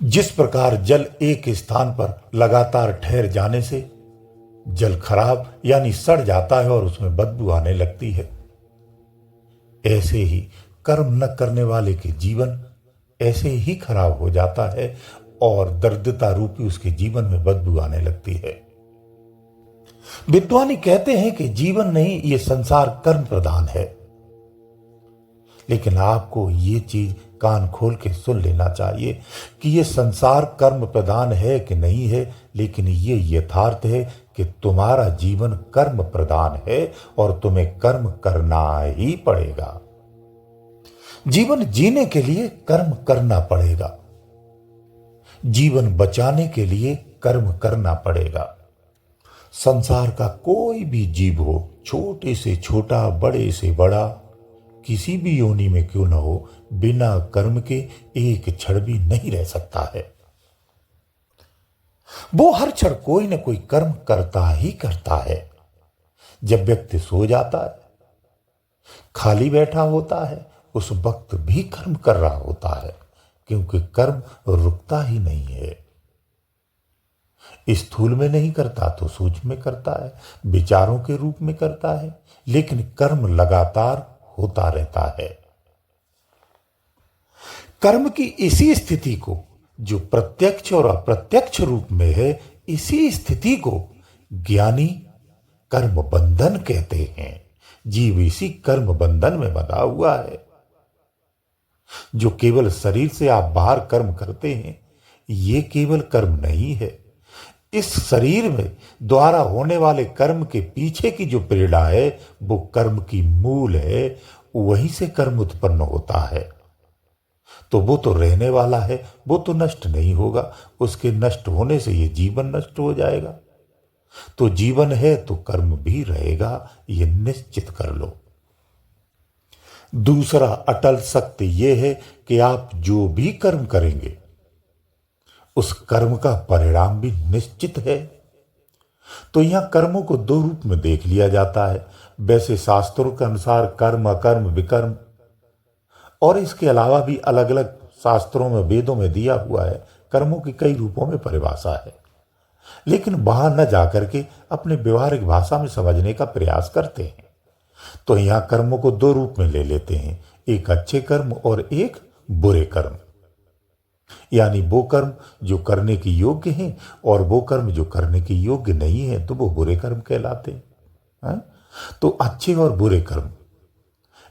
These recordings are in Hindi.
जिस प्रकार जल एक स्थान पर लगातार ठहर जाने से जल खराब यानी सड़ जाता है और उसमें बदबू आने लगती है, ऐसे ही कर्म न करने वाले के जीवन ऐसे ही खराब हो जाता है और दरिद्रता रूपी उसके जीवन में बदबू आने लगती है। विद्वानी कहते हैं कि जीवन नहीं, ये संसार कर्म प्रधान है। लेकिन आपको ये चीज कान खोल के सुन लेना चाहिए कि ये संसार कर्म प्रधान है कि नहीं है, लेकिन ये यथार्थ है कि तुम्हारा जीवन कर्म प्रधान है और तुम्हें कर्म करना ही पड़ेगा। जीवन जीने के लिए कर्म करना पड़ेगा, जीवन बचाने के लिए कर्म करना पड़ेगा। संसार का कोई भी जीव हो, छोटे से छोटा, बड़े से बड़ा, किसी भी योनि में क्यों न हो, बिना कर्म के एक क्षण भी नहीं रह सकता है। वो हर क्षण कोई न कोई कर्म करता ही करता है। जब व्यक्ति सो जाता है, खाली बैठा होता है, उस वक्त भी कर्म कर रहा होता है, क्योंकि कर्म रुकता ही नहीं है। स्थूल में नहीं करता तो सूक्ष्म में करता है, विचारों के रूप में करता है, लेकिन कर्म लगातार होता रहता है। कर्म की इसी स्थिति को, जो प्रत्यक्ष और अप्रत्यक्ष रूप में है, इसी स्थिति को ज्ञानी कर्म बंधन कहते हैं। जीव इसी कर्म बंधन में बंधा हुआ है। जो केवल शरीर से आप बाहर कर्म करते हैं, ये केवल कर्म नहीं है। इस शरीर में द्वारा होने वाले कर्म के पीछे की जो प्रेरणा है, वो कर्म की मूल है, वहीं से कर्म उत्पन्न होता है। तो वो तो रहने वाला है, वो तो नष्ट नहीं होगा। उसके नष्ट होने से ये जीवन नष्ट हो जाएगा। तो जीवन है तो कर्म भी रहेगा, ये निश्चित कर लो। दूसरा अटल सत्य यह है कि आप जो भी कर्म करेंगे, उस कर्म का परिणाम भी निश्चित है। तो यहां कर्मों को दो रूप में देख लिया जाता है। वैसे शास्त्रों के अनुसार कर्म, अकर्म, विकर्म, और इसके अलावा भी अलग अलग शास्त्रों में, वेदों में दिया हुआ है। कर्मों की कई रूपों में परिभाषा है, लेकिन वहां न जाकर के अपने व्यवहारिक भाषा में समझने का प्रयास करते हैं। तो यहां कर्मों को दो रूप में ले लेते हैं, एक अच्छे कर्म और एक बुरे कर्म। यानी वो कर्म जो करने के योग्य हैं और वो कर्म जो करने के योग्य नहीं है, तो वो बुरे कर्म कहलाते हैं। तो अच्छे और बुरे कर्म,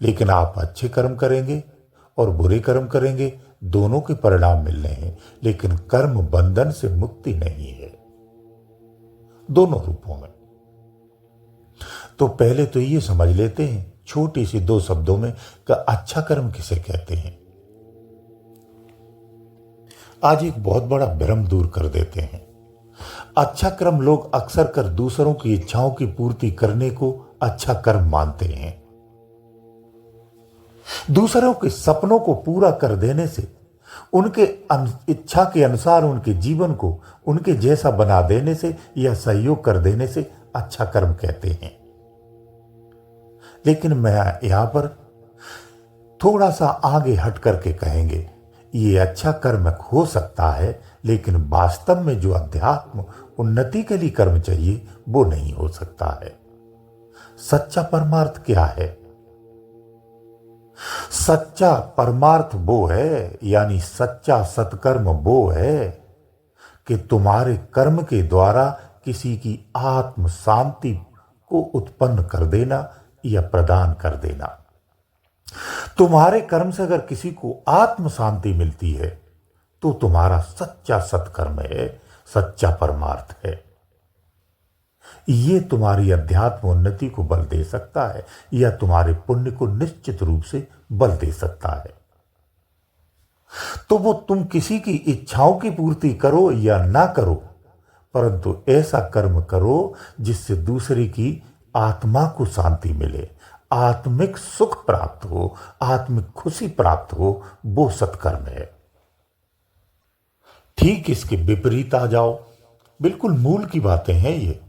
लेकिन आप अच्छे कर्म करेंगे और बुरे कर्म करेंगे, दोनों के परिणाम मिलने हैं, लेकिन कर्म बंधन से मुक्ति नहीं है दोनों रूपों में। तो पहले तो ये समझ लेते हैं छोटी सी दो शब्दों में कि अच्छा कर्म किसे कहते हैं। आज एक बहुत बड़ा भ्रम दूर कर देते हैं। अच्छा कर्म लोग अक्सर कर दूसरों की इच्छाओं की पूर्ति करने को अच्छा कर्म मानते हैं। दूसरों के सपनों को पूरा कर देने से, उनके इच्छा के अनुसार उनके जीवन को उनके जैसा बना देने से या सहयोग कर देने से अच्छा कर्म कहते हैं। लेकिन मैं यहां पर थोड़ा सा आगे हट करके कहेंगे, ये अच्छा कर्म हो सकता है, लेकिन वास्तव में जो अध्यात्म उन्नति के लिए कर्म चाहिए, वो नहीं हो सकता है। सच्चा परमार्थ क्या है? सच्चा परमार्थ वो है, यानी सच्चा सत्कर्म वो है कि तुम्हारे कर्म के द्वारा किसी की आत्म शांति को उत्पन्न कर देना या प्रदान कर देना। तुम्हारे कर्म से अगर किसी को आत्म शांति मिलती है, तो तुम्हारा सच्चा सत्कर्म है, सच्चा परमार्थ है। यह तुम्हारी अध्यात्म उन्नति को बल दे सकता है या तुम्हारे पुण्य को निश्चित रूप से बल दे सकता है। तो वो तुम किसी की इच्छाओं की पूर्ति करो या ना करो, परंतु ऐसा कर्म करो जिससे दूसरे की आत्मा को शांति मिले, आत्मिक सुख प्राप्त हो, आत्मिक खुशी प्राप्त हो, वो सत्कर्म है। ठीक इसके विपरीत आ जाओ, बिल्कुल मूल की बातें हैं ये।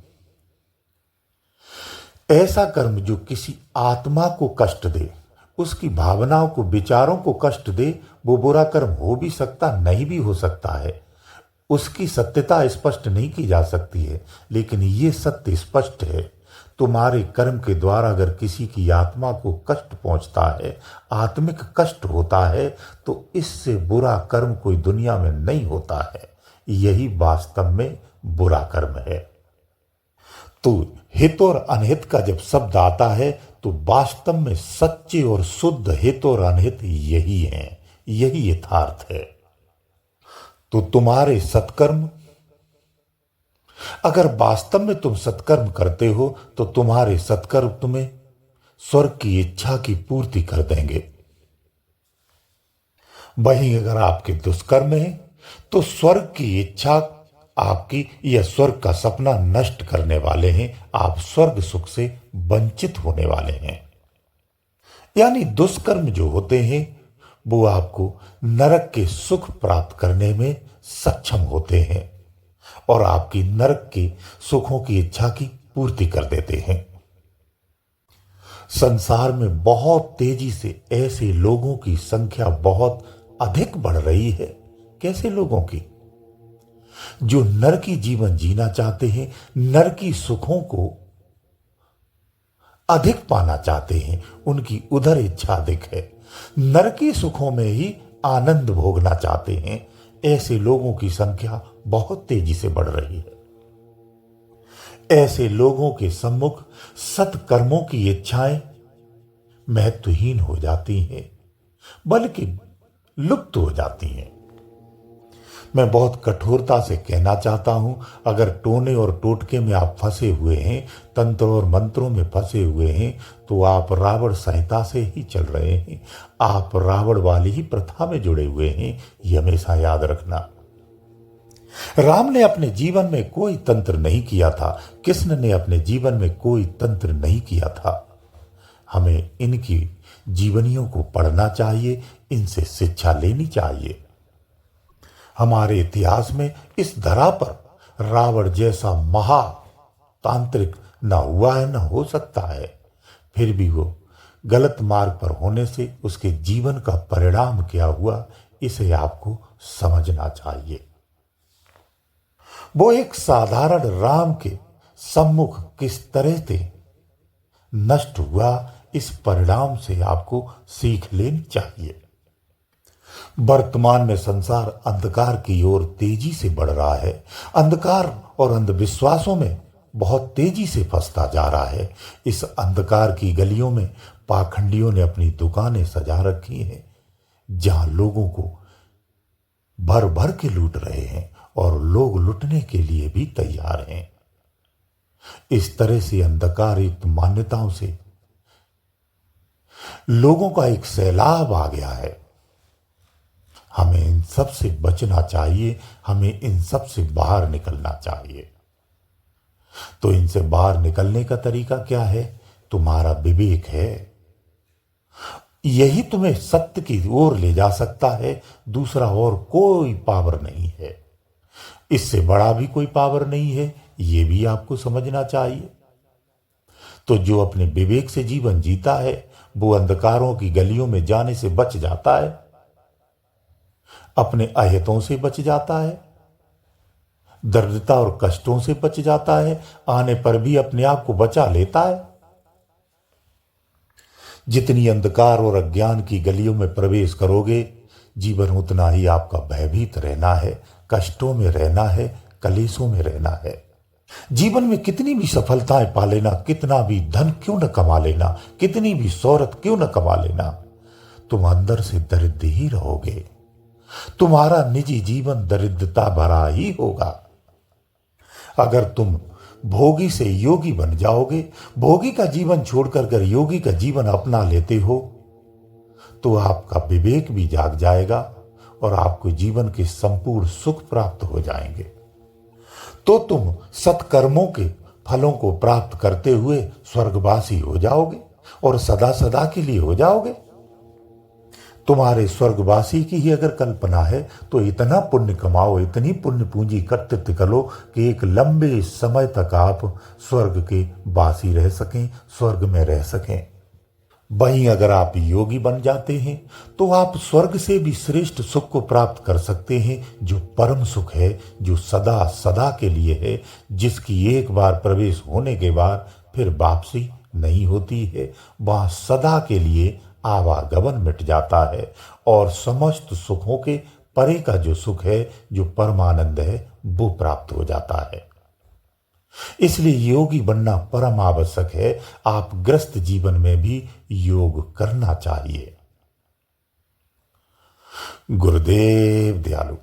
ऐसा कर्म जो किसी आत्मा को कष्ट दे, उसकी भावनाओं को, विचारों को कष्ट दे, वो बुरा कर्म हो भी सकता, नहीं भी हो सकता है। उसकी सत्यता स्पष्ट नहीं की जा सकती है, लेकिन ये सत्य स्पष्ट है। तुम्हारे कर्म के द्वारा अगर किसी की आत्मा को कष्ट पहुंचता है, आत्मिक कष्ट होता है, तो इससे बुरा कर्म कोई दुनिया में नहीं होता है। यही वास्तव में बुरा कर्म है। तो हित और अनहित का जब शब्द आता है, तो वास्तव में सच्चे और शुद्ध हित और अनहित यही है, यही यथार्थ है। तो तुम्हारे सत्कर्म, अगर वास्तव में तुम सत्कर्म करते हो, तो तुम्हारे सत्कर्म तुम्हें स्वर्ग की इच्छा की पूर्ति कर देंगे। वहीं अगर आपके दुष्कर्म है, तो स्वर्ग की इच्छा आपकी या स्वर्ग का सपना नष्ट करने वाले हैं। आप स्वर्ग सुख से वंचित होने वाले हैं। यानी दुष्कर्म जो होते हैं, वो आपको नरक के सुख प्राप्त करने में सक्षम होते हैं और आपकी नरक के सुखों की इच्छा की पूर्ति कर देते हैं। संसार में बहुत तेजी से ऐसे लोगों की संख्या बहुत अधिक बढ़ रही है। कैसे लोगों की? जो नरकी जीवन जीना चाहते हैं, नरकी सुखों को अधिक पाना चाहते हैं, उनकी उधर इच्छा अधिक है। नरकी सुखों में ही आनंद भोगना चाहते हैं, ऐसे लोगों की संख्या बहुत तेजी से बढ़ रही है। ऐसे लोगों के सम्मुख सत्कर्मों की इच्छाएं महत्वहीन हो जाती हैं, बल्कि लुप्त हो जाती हैं। मैं बहुत कठोरता से कहना चाहता हूं, अगर टोने और टोटके में आप फंसे हुए हैं, तंत्र और मंत्रों में फंसे हुए हैं, तो आप रावण संहिता से ही चल रहे हैं। आप रावण वाली ही प्रथा में जुड़े हुए हैं, ये हमेशा याद रखना। राम ने अपने जीवन में कोई तंत्र नहीं किया था, कृष्ण ने अपने जीवन में कोई तंत्र नहीं किया था। हमें इनकी जीवनियों को पढ़ना चाहिए, इनसे शिक्षा लेनी चाहिए। हमारे इतिहास में इस धरा पर रावण जैसा महातांत्रिक न हुआ है, न हो सकता है। फिर भी वो गलत मार्ग पर होने से उसके जीवन का परिणाम क्या हुआ, इसे आपको समझना चाहिए। वो एक साधारण राम के सम्मुख किस तरह से नष्ट हुआ, इस परिणाम से आपको सीख लेनी चाहिए। वर्तमान में संसार अंधकार की ओर तेजी से बढ़ रहा है। अंधकार और अंधविश्वासों में बहुत तेजी से फंसता जा रहा है। इस अंधकार की गलियों में पाखंडियों ने अपनी दुकानें सजा रखी हैं, जहां लोगों को भर भर के लूट रहे हैं और लोग लूटने के लिए भी तैयार हैं। इस तरह से अंधकार युक्त मान्यताओं से लोगों का एक सैलाब आ गया है। हमें इन सब से बचना चाहिए, हमें इन सब से बाहर निकलना चाहिए। तो इनसे बाहर निकलने का तरीका क्या है? तुम्हारा विवेक है, यही तुम्हें सत्य की ओर ले जा सकता है। दूसरा और कोई पावर नहीं है, इससे बड़ा भी कोई पावर नहीं है, यह भी आपको समझना चाहिए। तो जो अपने विवेक से जीवन जीता है, वो अंधकारों की गलियों में जाने से बच जाता है, अपने अहितों से बच जाता है, दरिद्रता और कष्टों से बच जाता है, आने पर भी अपने आप को बचा लेता है। जितनी अंधकार और अज्ञान की गलियों में प्रवेश करोगे, जीवन उतना ही आपका भयभीत रहना है, कष्टों में रहना है, कलेशों में रहना है। जीवन में कितनी भी सफलताएं पा लेना, कितना भी धन क्यों न कमा लेना, कितनी भी शोहरत क्यों न कमा लेना, तुम अंदर से दरिद्र ही रहोगे। तुम्हारा निजी जीवन दरिद्रता भरा ही होगा। अगर तुम भोगी से योगी बन जाओगे, भोगी का जीवन छोड़कर अगर योगी का जीवन अपना लेते हो, तो आपका विवेक भी जाग जाएगा और आपको जीवन के संपूर्ण सुख प्राप्त हो जाएंगे। तो तुम सत्कर्मों के फलों को प्राप्त करते हुए स्वर्गवासी हो जाओगे और सदा सदा के लिए हो जाओगे। तुम्हारे स्वर्गवासी की ही अगर कल्पना है, तो इतना पुण्य कमाओ, इतनी पुण्य पूंजी एकत्रित करो कि एक लंबे समय तक आप स्वर्ग के वासी रह सकें, स्वर्ग में रह सकें। वहीं अगर आप योगी बन जाते हैं तो आप स्वर्ग से भी श्रेष्ठ सुख को प्राप्त कर सकते हैं, जो परम सुख है, जो सदा सदा के लिए है, जिसकी एक बार प्रवेश होने के बाद फिर वापसी नहीं होती है। वहां सदा के लिए आवागमन मिट जाता है और समस्त सुखों के परे का जो सुख है, जो परमानंद है, वो प्राप्त हो जाता है। इसलिए योगी बनना परम आवश्यक है। आप ग्रस्त जीवन में भी योग करना चाहिए। गुरुदेव दयालु।